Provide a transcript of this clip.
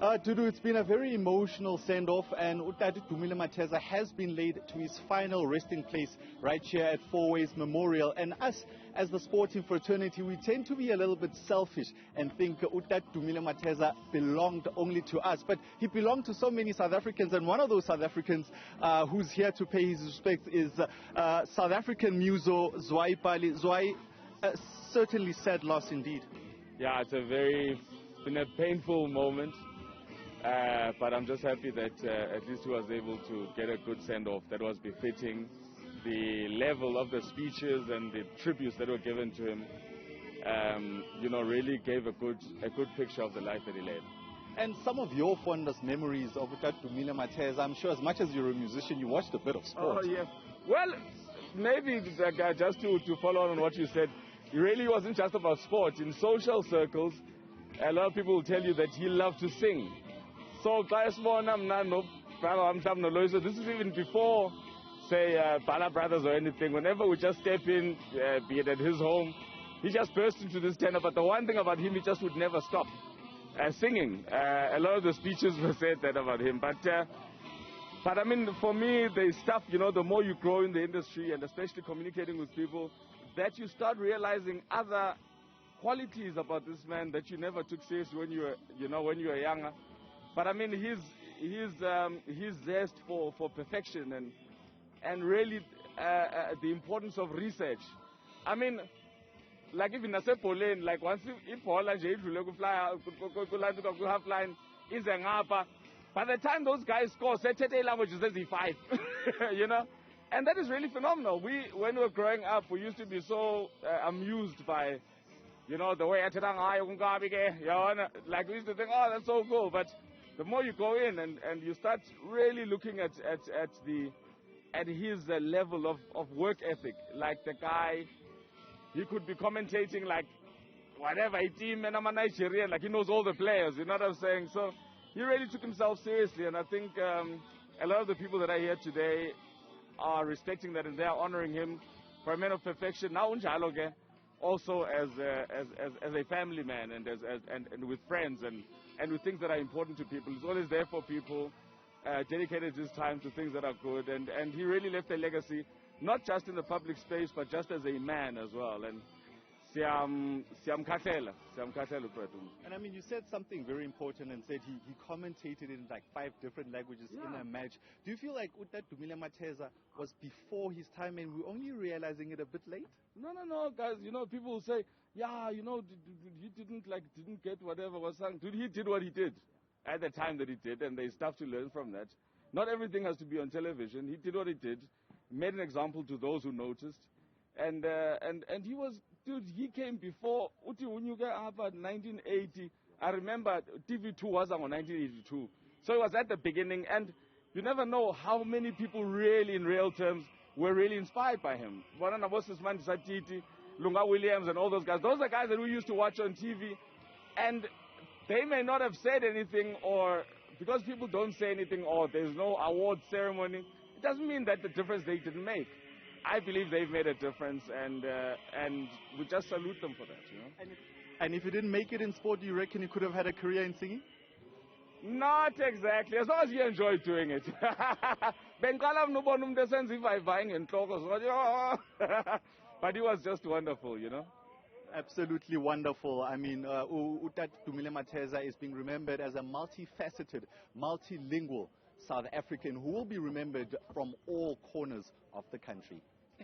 Dudu, it's been a very emotional send-off, and Dumile Mateza has been laid to his final resting place right here at Fourways Memorial. And us, as the sporting fraternity, we tend to be a little bit selfish and think Dumile Mateza belonged only to us. But he belonged to so many South Africans, and one of those South Africans who's here to pay his respects is South African muso Zwai Bala. Zwai, certainly sad loss indeed. Yeah, it's been a painful moment. But I'm just happy that at least he was able to get a good send-off that was befitting the level of the speeches and the tributes that were given to him. Really gave a good picture of the life that he led. And some of your fondest memories of Dumile Mateza, I'm sure as much as you're a musician, you watched a bit of sport. Oh, yeah. Well, maybe just to follow on what you said, it really wasn't just about sport. In social circles, a lot of people will tell you that he loved to sing. So this is even before, say, Bala Brothers or anything. Whenever we just step in, be it at his home, he just burst into this tenor. But the one thing about him, he just would never stop singing. A lot of the speeches were said that about him. But I mean, for me, the stuff, the more you grow in the industry and especially communicating with people, that you start realizing other qualities about this man that you never took seriously when you were younger. But I mean, his zest for perfection and really the importance of research. I mean, like if in a Poland, like once if Poland fly half line is a ngapa. By the time those guys score, say 30 languages, there's 5, and that is really phenomenal. When we were growing up, we used to be so amused by, the way like we used to think, oh, that's so cool, but the more you go in and you start really looking at his level of work ethic, like the guy, he could be commentating like whatever a team and I'm a Nigerian, like he knows all the players, you know what I'm saying? So he really took himself seriously, and I think a lot of the people that are here today are respecting that and they are honoring him for a man of perfection. Now also as a family man and with friends and with things that are important to people. He's always there for people, dedicated his time to things that are good, and he really left a legacy, not just in the public space, but just as a man as well. And and I mean, you said something very important and said he commentated in like 5 different languages in a match. Do you feel like Dumile Mateza was before his time and we're only realizing it a bit late? No, guys. People will say, yeah, he didn't get whatever was sung. Dude, he did what he did at the time that he did, and there's stuff to learn from that. Not everything has to be on television. He did what he did, made an example to those who noticed, and he was, dude, he came before Uti Unyuga Abba 1980. I remember TV2 was on 1982. So it was at the beginning, and you never know how many people really, in real terms, were really inspired by him. Lunga Williams and all those guys. Those are guys that we used to watch on TV, and they may not have said anything, or because people don't say anything, or there's no award ceremony, it doesn't mean that the difference they didn't make. I believe they've made a difference, and we just salute them for that. And if you didn't make it in sport, do you reckon you could have had a career in singing? Not exactly, as long as you enjoy doing it. But it was just wonderful, Absolutely wonderful. I mean, Dumile Mateza is being remembered as a multifaceted, multilingual South African who will be remembered from all corners of the country.